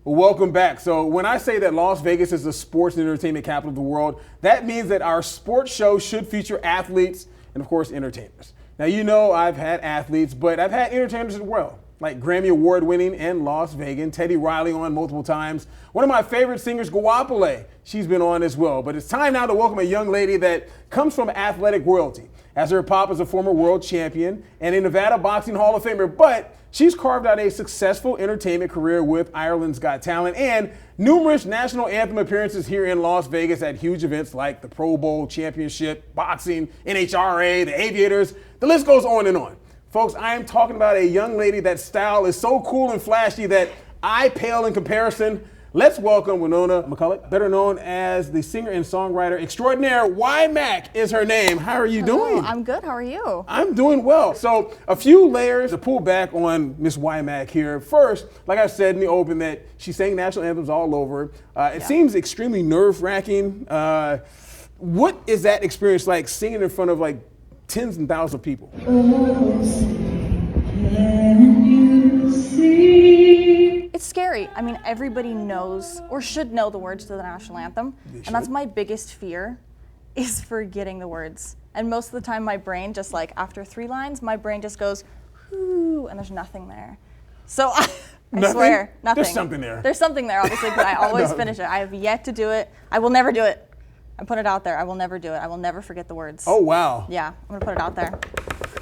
Welcome back. So when I say that Las Vegas is the sports and entertainment capital of the world, that means that our sports show should feature athletes and, of course, entertainers. Now, you know I've had athletes, but I've had entertainers as well, like Grammy Award-winning and Las Vegas, Teddy Riley on multiple times. One of my favorite singers, Guapole, she's been on as well. But it's time now to welcome a young lady that comes from athletic royalty, as her pop is a former world champion and a Nevada Boxing Hall of Famer, but she's carved out a successful entertainment career with Ireland's Got Talent and numerous national anthem appearances here in Las Vegas at huge events like the Pro Bowl Championship, boxing, NHRA, the Aviators. The list goes on and on. Folks, I am talking about a young lady that style is so cool and flashy that I pale in comparison. Let's welcome Winona McCulloch, better known as the singer and songwriter extraordinaire. Y-Mac is her name. How are you doing? I'm good. How are you? I'm doing well. So a few layers to pull back on Miss Y-Mac here. First, like I said in the open, that she sang national anthems all over. It seems extremely nerve-wracking. What is that experience like, singing in front of like tens and thousands of people? It's scary. I mean, everybody knows or should know the words to the national anthem. And that's my biggest fear, is forgetting the words. And most of the time my brain just like, after 3 lines, my brain just goes, whoo, and there's nothing there. So I swear, nothing. There's something there. There's something there, obviously, but I always finish it. I have yet to do it. I will never do it. I put it out there. I will never do it. I will never forget the words. Oh, wow. Yeah, I'm gonna put it out there.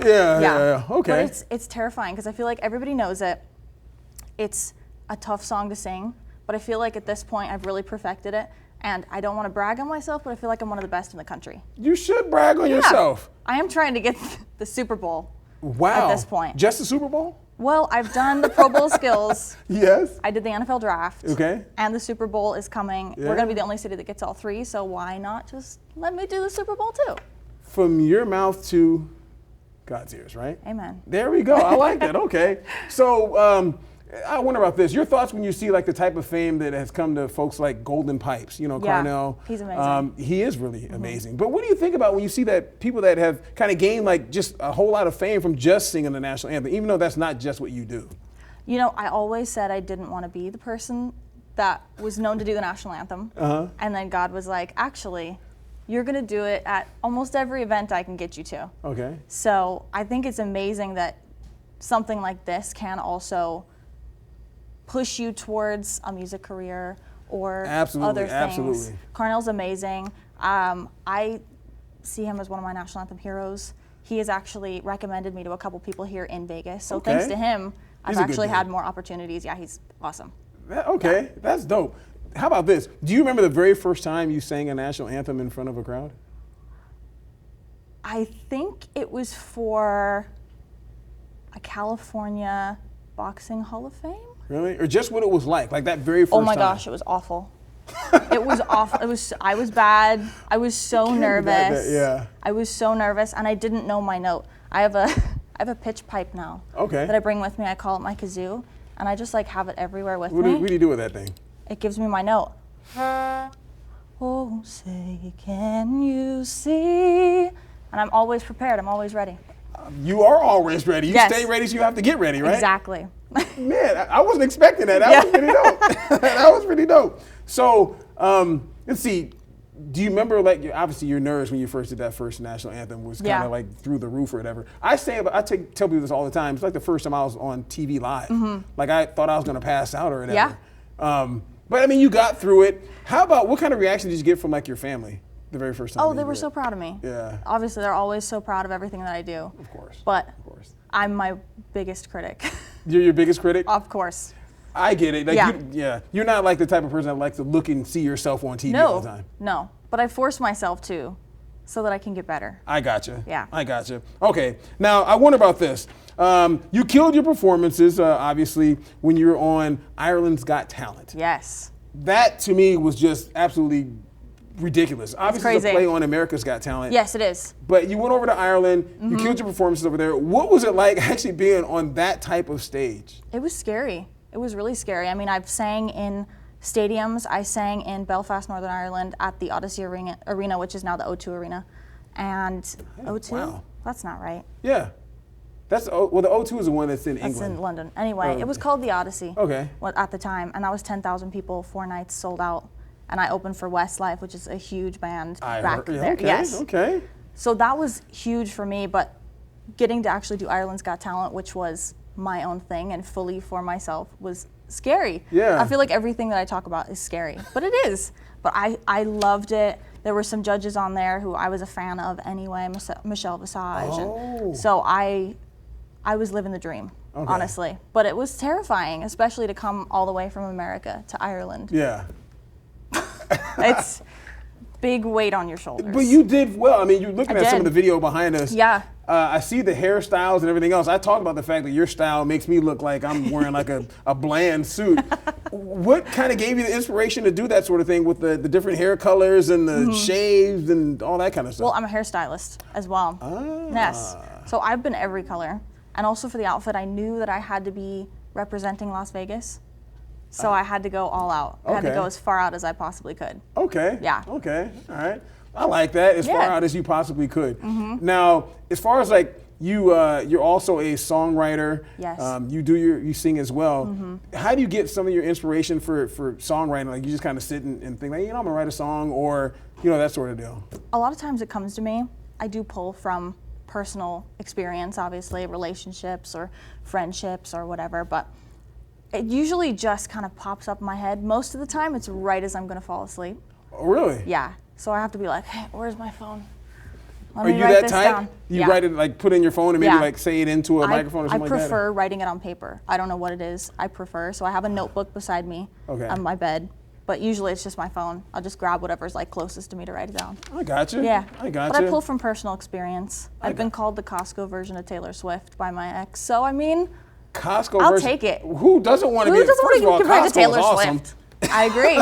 Yeah. Okay. But it's terrifying because I feel like everybody knows it. It's a tough song to sing, but I feel like at this point I've really perfected it, and I don't want to brag on myself, but I feel like I'm one of the best in the country. You should brag on yourself. I am trying to get the Super Bowl. Wow. At this point. Just the Super Bowl? Well, I've done the Pro Bowl skills. Yes. I did the NFL draft. Okay. And the Super Bowl is coming. Yeah. We're going to be the only city that gets all 3, so why not just let me do the Super Bowl too? From your mouth to God's ears, right? Amen. There we go. I like that. Okay. So I wonder about this. Your thoughts when you see like the type of fame that has come to folks like Golden Pipes, you know, Carnell. He's amazing. He is really amazing. But what do you think about when you see that people that have kind of gained like just a whole lot of fame from just singing the national anthem, even though that's not just what you do? You know, I always said I didn't want to be the person that was known to do the national anthem. And then God was like, actually, you're going to do it at almost every event I can get you to. Okay. So I think it's amazing that something like this can also push you towards a music career or other things. Absolutely. Carnell's amazing. I see him as one of my national anthem heroes. He has actually recommended me to a couple people here in Vegas. So thanks to him, I've actually had more opportunities. Yeah, he's awesome. That's dope. How about this? Do you remember the very first time you sang a national anthem in front of a crowd? I think it was for a California Boxing Hall of Fame. Really? Or just what it was like that very first time? Oh my gosh, it was awful. It was awful. I was bad. I was so nervous. Yeah. I was so nervous, and I didn't know my note. I have a pitch pipe now. Okay. That I bring with me. I call it my kazoo, and I just like have it everywhere with me. What do you do with that thing? It gives me my note. Oh, say, can you see? And I'm always prepared. I'm always ready. You are always ready. You stay ready, so you have to get ready, right? Exactly. Man, I wasn't expecting that. That was pretty dope. That was pretty dope. So, let's see. Do you remember, like, obviously your nerves when you first did that first national anthem was kind of like through the roof or whatever. I tell people this all the time. It's like the first time I was on TV live. Like I thought I was going to pass out or whatever. Yeah. But I mean, you got through it. How about, what kind of reaction did you get from like your family the very first time? Oh, they were so proud of me. Yeah. Obviously, they're always so proud of everything that I do. Of course. But of course. I'm my biggest critic. You're your biggest critic? Of course. I get it. Like you're not like the type of person that likes to look and see yourself on TV all the time. No, but I force myself to, so that I can get better. I gotcha. Yeah. I gotcha. Okay, now I wonder about this. You killed your performances, obviously, when you were on Ireland's Got Talent. Yes. That to me was just absolutely ridiculous. Obviously, it's a crazy. play on America's Got Talent. Yes, it is. But you went over to Ireland, you killed your performances over there. What was it like actually being on that type of stage? It was scary. It was really scary. I mean, I've sang in stadiums. I sang in Belfast, Northern Ireland at the Odyssey Arena, which is now the O2 Arena. And O2? Wow. That's not right. Yeah. Well, the O2 is the one that's in England. That's in London. Anyway, it was called the Odyssey. Okay. At the time, and that was 10,000 people, 4 nights sold out, and I opened for Westlife, which is a huge band back there. Okay, yes. okay. So that was huge for me, but getting to actually do Ireland's Got Talent, which was my own thing and fully for myself, was scary. Yeah. I feel like everything that I talk about is scary, but it is. But I loved it. There were some judges on there who I was a fan of anyway, Michelle Visage. Oh. And so I was living the dream, honestly. But it was terrifying, especially to come all the way from America to Ireland. Yeah. It's big weight on your shoulders. But you did well. I mean, you're looking at some of the video behind us. Yeah. I see the hairstyles and everything else. I talked about the fact that your style makes me look like I'm wearing like a bland suit. What kind of gave you the inspiration to do that sort of thing with the different hair colors and the shaves and all that kind of stuff? Well, I'm a hairstylist as well. Yes. So I've been every color. And also for the outfit, I knew that I had to be representing Las Vegas. So I had to go all out. I had to go as far out as I possibly could. Okay. Yeah. Okay. All right. I like that. As far out as you possibly could. Now, as far as like you're also a songwriter. Yes. You sing as well. How do you get some of your inspiration for songwriting? Like you just kind of sit and think like, I'm gonna write a song, or that sort of deal. A lot of times it comes to me. I do pull from personal experience, obviously, relationships or friendships or whatever, but it usually just kind of pops up in my head. Most of the time, it's right as I'm gonna fall asleep. Oh, really? Yeah. So I have to be like, hey, where's my phone? Are you that type? You write it, like put it in your phone and maybe like say it into a microphone or something like that? I prefer writing it on paper. I don't know what it is. I prefer. So I have a notebook beside me on my bed, but usually it's just my phone. I'll just grab whatever's like closest to me to write it down. I got you. Yeah. I got you. But I pull from personal experience. I've been called the Costco version of Taylor Swift by my ex. So I mean, Costco I'll version. take it. Who doesn't want to be? Who doesn't want to be compared to Taylor awesome. Swift? I agree.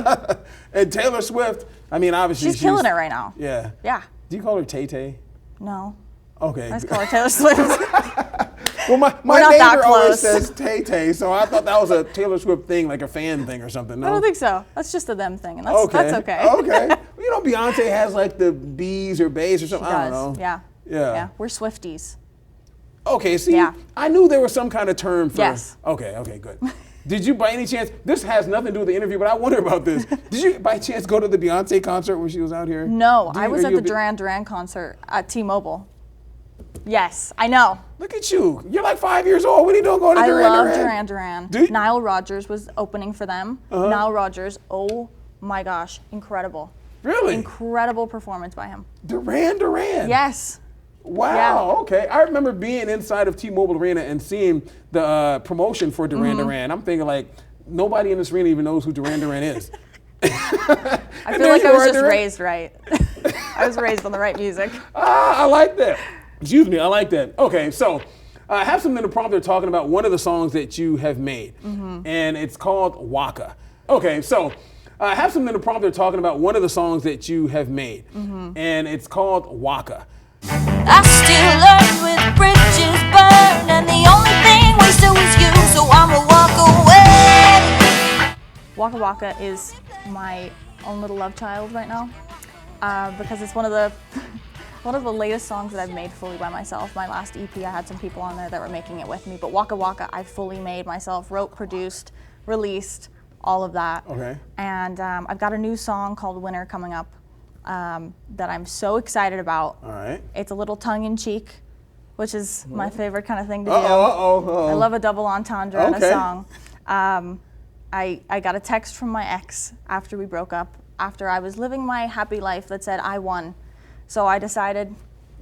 And Taylor Swift, I mean, obviously she's killing it right now. Yeah. Yeah. Do you call her Tay Tay? No. Okay. I just call her Taylor Swift. Well, my not that neighbor always close. says Tay Tay, so I thought that was a Taylor Swift thing, like a fan thing or something. No? I don't think so. That's just a them thing, and that's okay. Okay. Well, Beyonce has like the B's or Bays or something. She I does. don't know. Yeah. Yeah. We're Swifties. Okay, see, I knew there was some kind of term for. Yes. Okay, good. Did you, by any chance, this has nothing to do with the interview, but I wonder about this. Did you, by chance, go to the Beyonce concert when she was out here? No, I was at the Duran Duran concert at T-Mobile. Yes, I know. Look at you. You're like 5 years old. What are you doing going to Duran Duran? I love Duran Duran. Do you? Nile Rodgers was opening for them. Nile Rodgers, oh my gosh, incredible. Really? Incredible performance by him. Duran Duran? Yes. Wow, okay. I remember being inside of T-Mobile Arena and seeing the promotion for Duran Duran. I'm thinking like, nobody in this arena even knows who Duran Duran is. I feel like I was just raised right. I was raised on the right music. I like that. Excuse me, I like that. Okay, so I have something in the prompter talking about one of the songs that you have made, and it's called Waka. Okay, so I have something in the prompter talking about one of the songs that you have made, and it's called Waka. I still learn with bridges burned, and the only thing wasted was you, so I'ma walk away. Waka Waka is my own little love child right now, because it's one of the latest songs that I've made fully by myself. My last EP, I had some people on there that were making it with me, but Waka Waka I fully made myself, wrote, produced, released, all of that. Okay. And I've got a new song called Winner coming up that I'm so excited about. All right. It's a little tongue-in-cheek, which is my favorite kind of thing to do. Uh-oh. I love a double entendre in a song. I got a text from my ex after we broke up, after I was living my happy life, that said I won. So I decided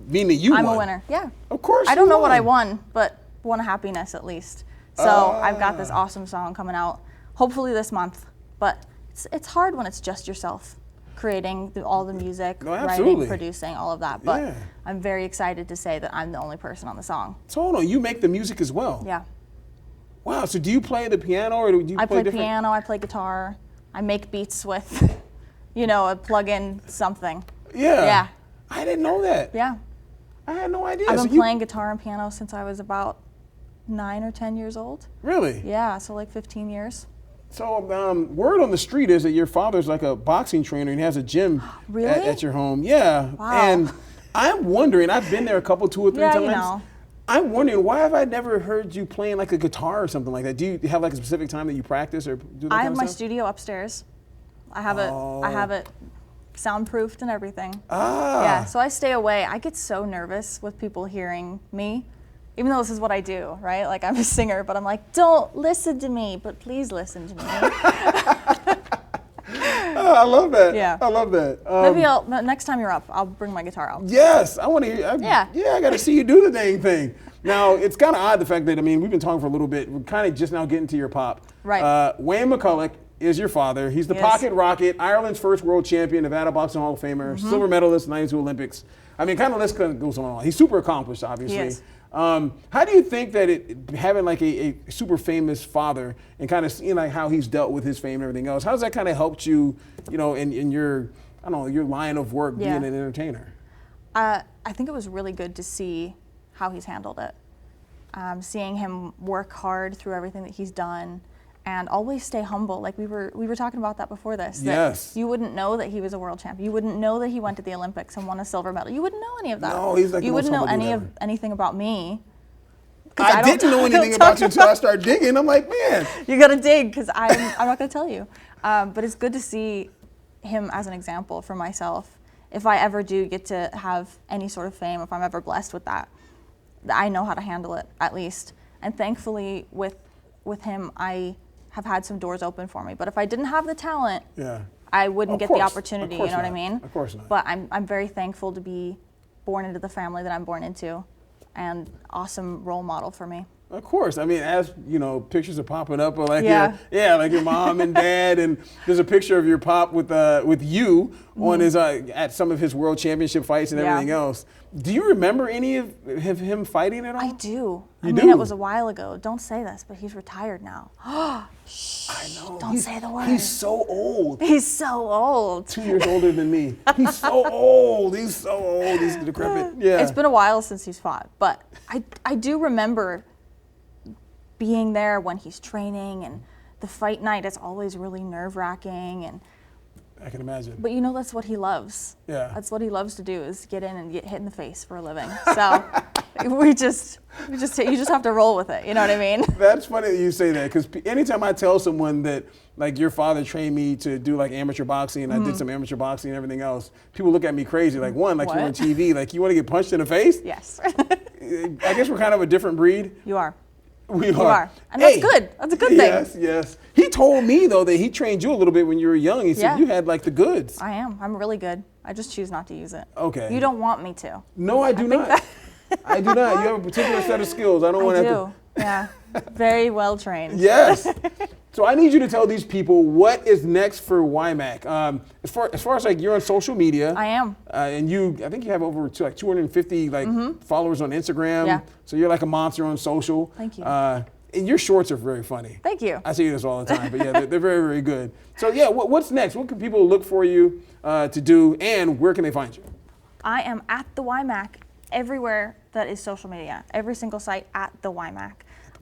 Meaning you I'm won. a winner. Yeah. Of course I don't you know what I won. won, but won happiness at least. So I've got this awesome song coming out, hopefully this month. But it's hard when it's just yourself, creating all the music, writing, producing, all of that. But I'm very excited to say that I'm the only person on the song. So hold on, you make the music as well? Yeah. Wow, so do you play the piano or do you I play different? piano, I play guitar, I make beats with, a plug-in something. Yeah. Yeah. I didn't know that. Yeah. I had no idea. I've been playing guitar and piano since I was about 9 or 10 years old. Really? Yeah, so like 15 years. So word on the street is that your father's like a boxing trainer and he has a gym Really? at your home. Yeah. Wow. And I'm wondering, I've been there a couple, 2 or 3 times. I'm wondering, why have I never heard you playing like a guitar or something like that? Do you have like a specific time that you practice or do that I kind have of my stuff? studio upstairs. I have it soundproofed and everything. Ah. Yeah, so I stay away. I get so nervous with people hearing me, even though this is what I do, right? Like, I'm a singer, but I'm like, don't listen to me, but please listen to me. Oh, I love that. Yeah. I love that. Maybe next time you're up, I'll bring my guitar out. Yes, I want to hear. Yeah. Yeah, I got to see you do the dang thing. Now, it's kind of odd the fact that, I mean, we've been talking for a little bit. We're kind of just now getting to your pop. Right. Wayne McCulloch is your father. He's the He is. Pocket Rocket, Ireland's first world champion, Nevada Boxing Hall of Famer, Mm-hmm. silver medalist, 92 Olympics. I mean, kind of list goes on. He's super accomplished, obviously. He is. How do you think that having like a super famous father and kind of seeing like how he's dealt with his fame and everything else, how does that kind of helped you, you know, in your, I don't know, your line of work Yeah. being an entertainer? I think it was really good to see how he's handled it. Seeing him work hard through everything that he's done and always stay humble. Like we were talking about that before this. That Yes. You wouldn't know that he was a world champion. You wouldn't know that he went to the Olympics and won a silver medal. You wouldn't know any of that. No, he's like the you most wouldn't know humble dude ever. anything about me. I didn't know anything about you until I started digging. I'm like, man. You gotta dig, because I'm not gonna tell you. But it's good to see him as an example for myself. If I ever do get to have any sort of fame, if I'm ever blessed with that, I know how to handle it, at least. And thankfully, with him, I have had some doors open for me. But if I didn't have the talent, Yeah. I wouldn't Of get course. the Of opportunity, you course know what I not. mean? Of course not. But I'm very thankful to be born into the family that I'm born into, and awesome role model for me. Of course. I mean, as you know, pictures are popping up of like Yeah. like your mom and dad, and there's a picture of your pop with you on his at some of his world championship fights and Mm-hmm. Yeah. everything else. Do you remember any of him fighting at all? I do. I You mean, do? it was a while ago. Don't say this, but he's retired now. I know. Don't say the word. He's so old. He's so old. 2 years older than me. He's so old. He's so old. He's decrepit. Yeah. It's been a while since he's fought, but I do remember being there when he's training, and the fight night is always really nerve-wracking, and I can imagine. but you know, that's what he loves. Yeah. That's what he loves to do, is get in and get hit in the face for a living. So you just have to roll with it. You know what I mean? That's funny that you say that, because anytime I tell someone that like your father trained me to do like amateur boxing, and I did some amateur boxing and everything else, people look at me crazy. Like, one, like you're on What? TV, like you want to get punched in the face? Yes. I guess we're kind of a different breed. You are. We You are. And that's good. That's a good thing. Yes, yes. He told me though that he trained you a little bit when you were young. He said Yeah. you had like the goods. I am. I'm really good. I just choose not to use it. Okay. You don't want me to. No, I do not. I do not. You have a particular set of skills. I don't want I to have do. Yeah. Very well trained. Yes. So I need you to tell these people what is next for YMAC. As far as like you're on social media. I am. And I think you have over 250 like followers on Instagram. Yeah. So you're like a monster on social. Thank you. And your shorts are very funny. Thank you. I see this all the time, but yeah, they're very, very good. So yeah, what's next? What can people look for you to do, and where can they find you? I am at the YMAC everywhere that is social media. Every single site at the YMAC.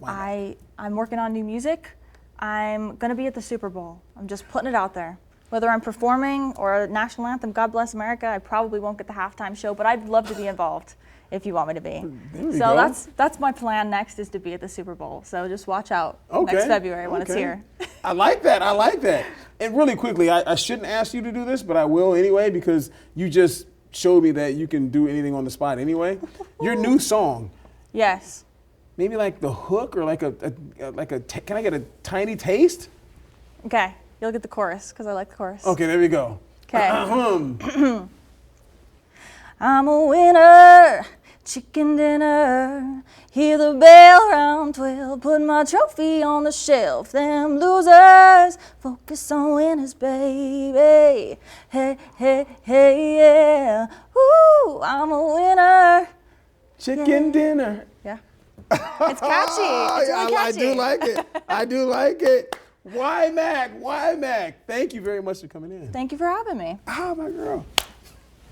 I'm working on new music. I'm gonna be at the Super Bowl. I'm just putting it out there. Whether I'm performing or a national anthem, God Bless America, I probably won't get the halftime show, but I'd love to be involved if you want me to be. There we So go. that's my plan next, is to be at the Super Bowl. So just watch out Okay. next February when it's Okay. here. I like that. I like that. And really quickly, I shouldn't ask you to do this, but I will anyway, because you just showed me that you can do anything on the spot anyway. Your new song, Yes. maybe like the hook or like can I get a tiny taste? Okay. You'll get the chorus because I like the chorus. Okay, there we go. Okay. I'm a winner, chicken dinner. Hear the bell round 12, put my trophy on the shelf. Them losers, focus on winners, baby. Hey, hey, hey, yeah. Ooh, I'm a winner. Chicken dinner. Yeah. It's catchy. It's really catchy. I do like it. I do like it. YMAC. Thank you very much for coming in. Thank you for having me. Ah, my girl.